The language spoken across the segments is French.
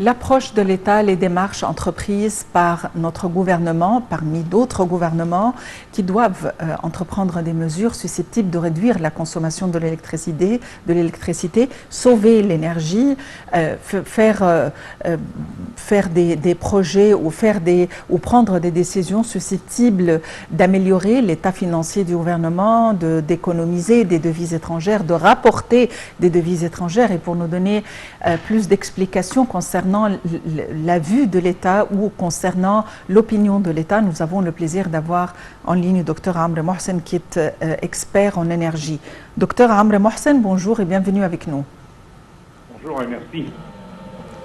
L'approche de l'État, les démarches entreprises par notre gouvernement, parmi d'autres gouvernements, qui doivent entreprendre des mesures susceptibles de réduire la consommation de l'électricité, sauver l'énergie, faire des projets ou prendre des décisions susceptibles d'améliorer l'état financier du gouvernement, d'économiser des devises étrangères, de rapporter des devises étrangères. Et pour nous donner plus d'explications concernant la vue de l'État ou concernant l'opinion de l'État, nous avons le plaisir d'avoir en ligne Dr Amr Mohsen qui est expert en énergie. Dr Amr Mohsen, bonjour et bienvenue avec nous. Bonjour et merci.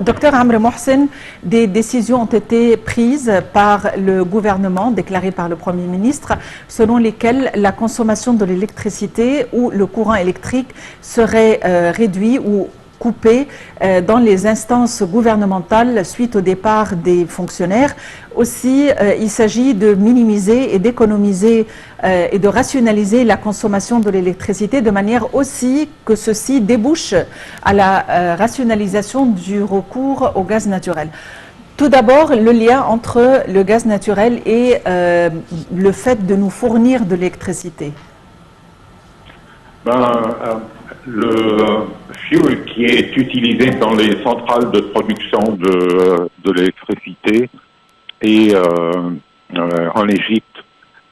Dr Amr Mohsen, des décisions ont été prises par le gouvernement, déclarées par le Premier ministre, selon lesquelles la consommation de l'électricité ou le courant électrique serait réduit ou coupé dans les instances gouvernementales suite au départ des fonctionnaires. Aussi, il s'agit de minimiser et d'économiser et de rationaliser la consommation de l'électricité de manière aussi que ceci débouche à la rationalisation du recours au gaz naturel. Tout d'abord, le lien entre le gaz naturel et le fait de nous fournir de l'électricité. Le fuel qui est utilisé dans les centrales de production de l'électricité et en Égypte,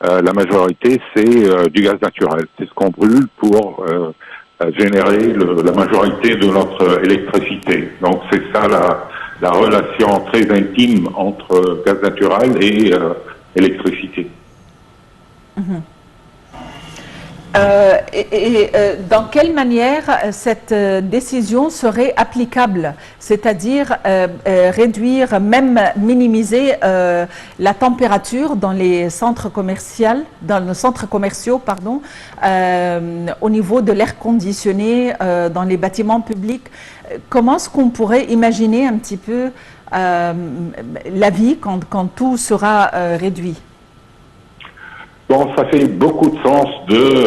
la majorité, c'est du gaz naturel. C'est ce qu'on brûle pour générer la majorité de notre électricité. Donc c'est ça la relation très intime entre gaz naturel et électricité. Mm-hmm. Dans quelle manière cette décision serait applicable, c'est-à-dire réduire, même minimiser la température dans les centres commerciaux, au niveau de l'air conditionné dans les bâtiments publics. Comment est-ce qu'on pourrait imaginer un petit peu la vie quand tout sera réduit? Bon, ça fait beaucoup de sens de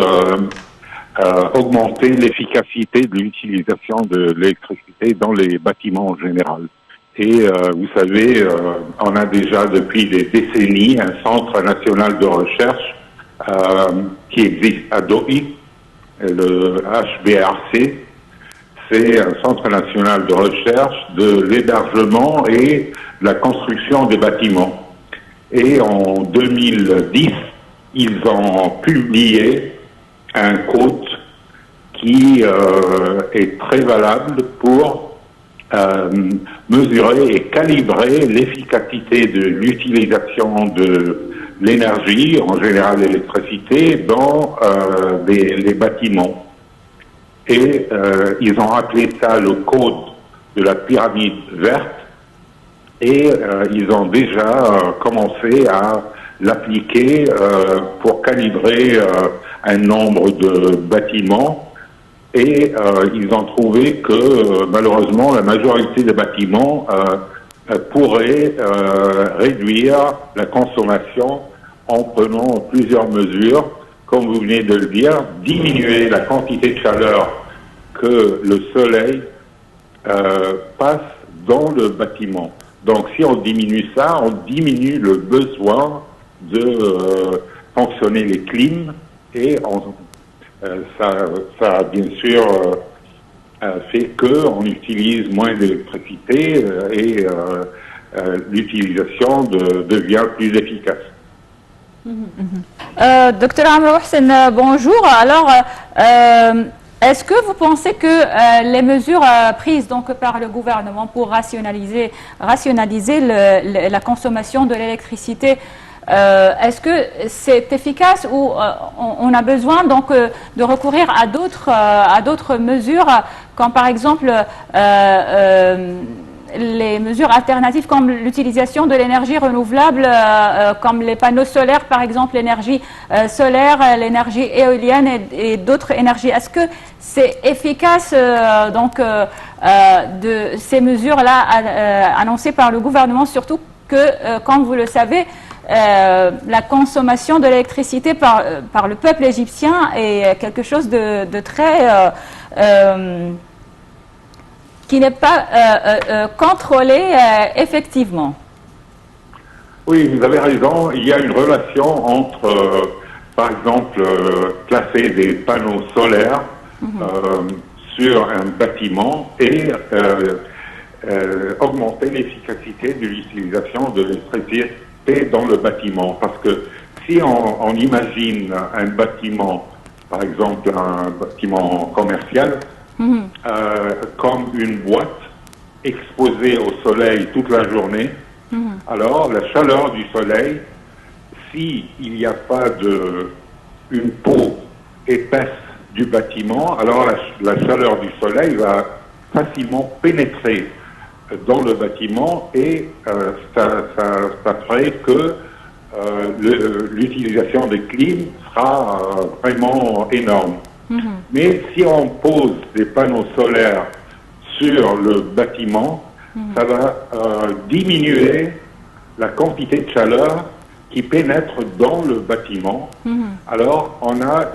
augmenter l'efficacité de l'utilisation de l'électricité dans les bâtiments en général. Et vous savez, on a déjà depuis des décennies un centre national de recherche qui existe à Douai, le HBRC. C'est un centre national de recherche de l'hébergement et la construction des bâtiments. Et en 2010, ils ont publié un code qui est très valable pour mesurer et calibrer l'efficacité de l'utilisation de l'énergie, en général l'électricité, dans les bâtiments. Et ils ont appelé ça le code de la pyramide verte et ils ont déjà commencé à l'appliquer pour calibrer un nombre de bâtiments et ils ont trouvé que malheureusement la majorité des bâtiments pourraient réduire la consommation en prenant plusieurs mesures, comme vous venez de le dire, diminuer la quantité de chaleur que le soleil passe dans le bâtiment. Donc si on diminue ça, on diminue le besoin de fonctionner les clims et ça bien sûr fait qu'on utilise moins d'électricité et l'utilisation devient plus efficace. Dr Amr Mohsen, bonjour. Alors, est-ce que vous pensez que les mesures prises donc par le gouvernement pour rationaliser la consommation de l'électricité, est-ce que c'est efficace ou on a besoin donc de recourir à d'autres mesures, comme par exemple les mesures alternatives comme l'utilisation de l'énergie renouvelable, comme les panneaux solaires par exemple, l'énergie solaire, l'énergie éolienne et d'autres énergies. Est-ce que c'est efficace de ces mesures-là annoncées par le gouvernement, surtout que, comme vous le savez, la consommation de l'électricité par le peuple égyptien est quelque chose de très qui n'est pas contrôlé effectivement. Oui, vous avez raison. Il y a une relation entre, par exemple, placer des panneaux solaires sur un bâtiment et augmenter l'efficacité de l'utilisation de l'électricité dans le bâtiment. Parce que si on imagine un bâtiment, par exemple un bâtiment commercial, comme une boîte exposée au soleil toute la journée, alors la chaleur du soleil, s'il n'y a pas une peau épaisse du bâtiment, alors la chaleur du soleil va facilement pénétrer dans le bâtiment et ça ferait que l'utilisation des clims sera vraiment énorme. Mais si on pose des panneaux solaires sur le bâtiment, ça va diminuer la quantité de chaleur qui pénètre dans le bâtiment. Alors, on a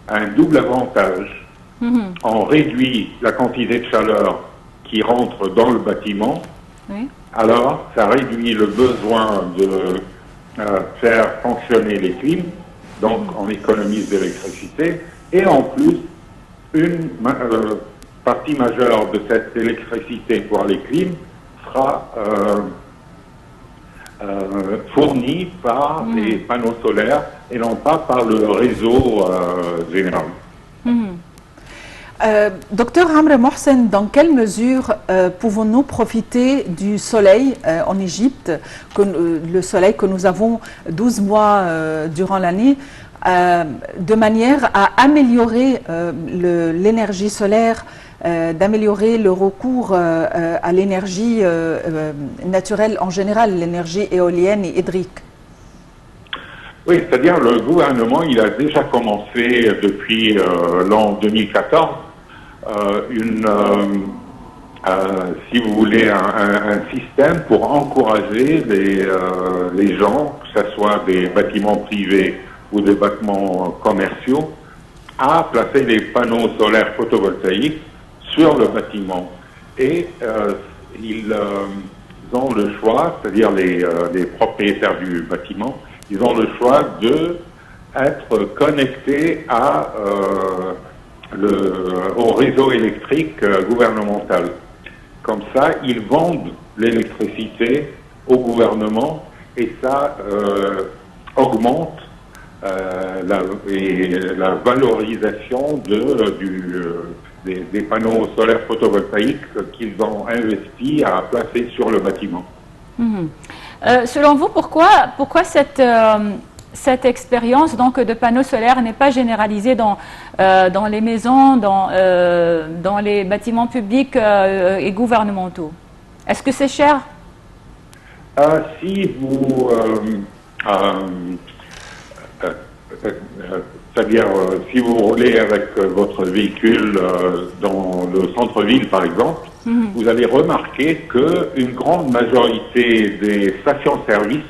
un double avantage. On réduit la quantité de chaleur qui rentre dans le bâtiment. Alors, ça réduit le besoin de faire fonctionner les clims. Donc, on économise de l'électricité. Et en plus, une partie majeure de cette électricité pour les clims sera fournie par les panneaux solaires et non pas par le réseau général. Docteur Amr Mohsen, dans quelle mesure pouvons-nous profiter du soleil en Égypte, le soleil que nous avons 12 mois durant l'année, de manière à améliorer l'énergie solaire, d'améliorer le recours à l'énergie naturelle en général, l'énergie éolienne et hydrique? Oui, c'est-à-dire le gouvernement, il a déjà commencé depuis l'an 2014 si vous voulez, un système pour encourager les gens, que ce soit des bâtiments privés ou des bâtiments commerciaux, à placer des panneaux solaires photovoltaïques sur le bâtiment. Et ils ont le choix, c'est-à-dire les propriétaires du bâtiment, ils ont le choix d'être connectés au réseau électrique gouvernemental. Comme ça, ils vendent l'électricité au gouvernement et ça augmente la valorisation des panneaux solaires photovoltaïques qu'ils ont investi à placer sur le bâtiment. Selon vous, pourquoi cette expérience donc de panneaux solaires n'est pas généralisée dans les maisons, dans les bâtiments publics et gouvernementaux? Est-ce que c'est cher? Si vous... c'est-à-dire, si vous roulez avec votre véhicule dans le centre-ville, par exemple, vous allez remarquer qu'une grande majorité des stations-service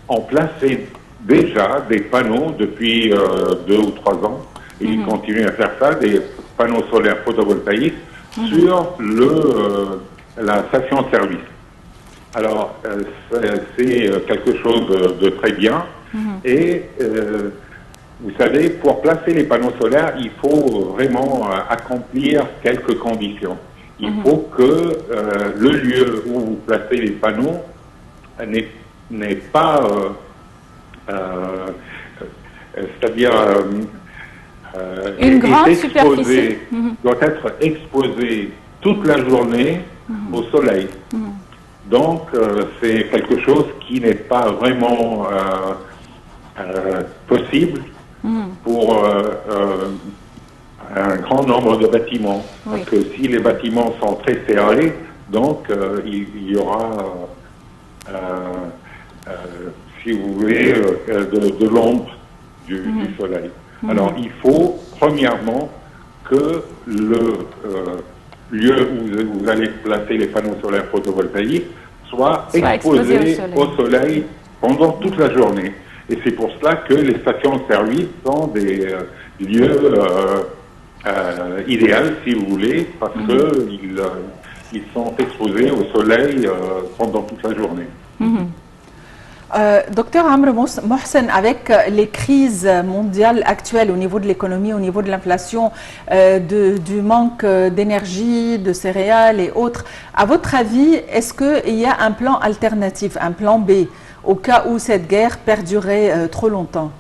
ont placé déjà des panneaux depuis 2 ou 3 ans, et ils continuent à faire ça, des panneaux solaires photovoltaïques sur la station-service. Alors, c'est quelque chose de très bien, et vous savez, pour placer les panneaux solaires, il faut vraiment accomplir quelques conditions. Il faut que le lieu où vous placez les panneaux n'est pas... c'est-à-dire... une grande superficie. Doit être exposé toute la journée au soleil. Donc, c'est quelque chose qui n'est pas vraiment possible pour un grand nombre de bâtiments. Parce que si les bâtiments sont très serrés, donc il y aura, si vous voulez, de l'ombre du soleil. Alors, il faut, premièrement, que le lieu où vous allez placer les panneaux solaires photovoltaïques soit exposé au soleil pendant toute la journée. Et c'est pour cela que les stations de service sont des lieux idéal, si vous voulez, parce que ils sont exposés au soleil pendant toute la journée. Docteur Amr Mohsen, avec les crises mondiales actuelles au niveau de l'économie, au niveau de l'inflation, du manque d'énergie, de céréales et autres, à votre avis, est-ce qu'il y a un plan alternatif, un plan B, au cas où cette guerre perdurait trop longtemps?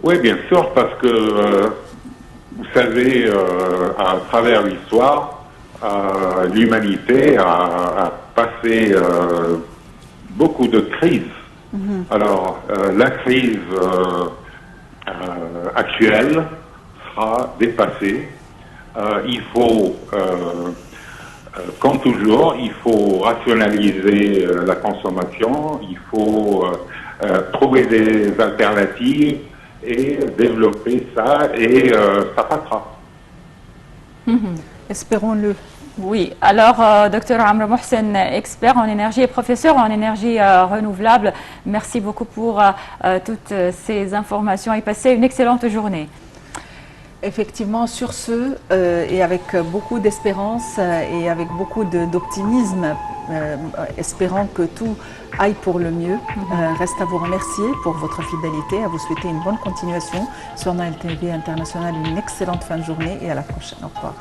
Oui, bien sûr, parce que vous savez, à travers l'histoire, l'humanité a passé beaucoup de crises. Alors, la crise actuelle sera dépassée. Il faut, comme toujours, il faut rationaliser la consommation, il faut trouver des alternatives et développer ça, et ça passera. Espérons-le. Oui, alors, Dr Amr Mohsen, expert en énergie et professeur en énergie renouvelable, merci beaucoup pour toutes ces informations et passez une excellente journée. Effectivement, sur ce, et avec beaucoup d'espérance et avec beaucoup d'optimisme, espérant que tout aille pour le mieux, reste à vous remercier pour votre fidélité, à vous souhaiter une bonne continuation sur Nile TV International, une excellente fin de journée et à la prochaine. Au revoir.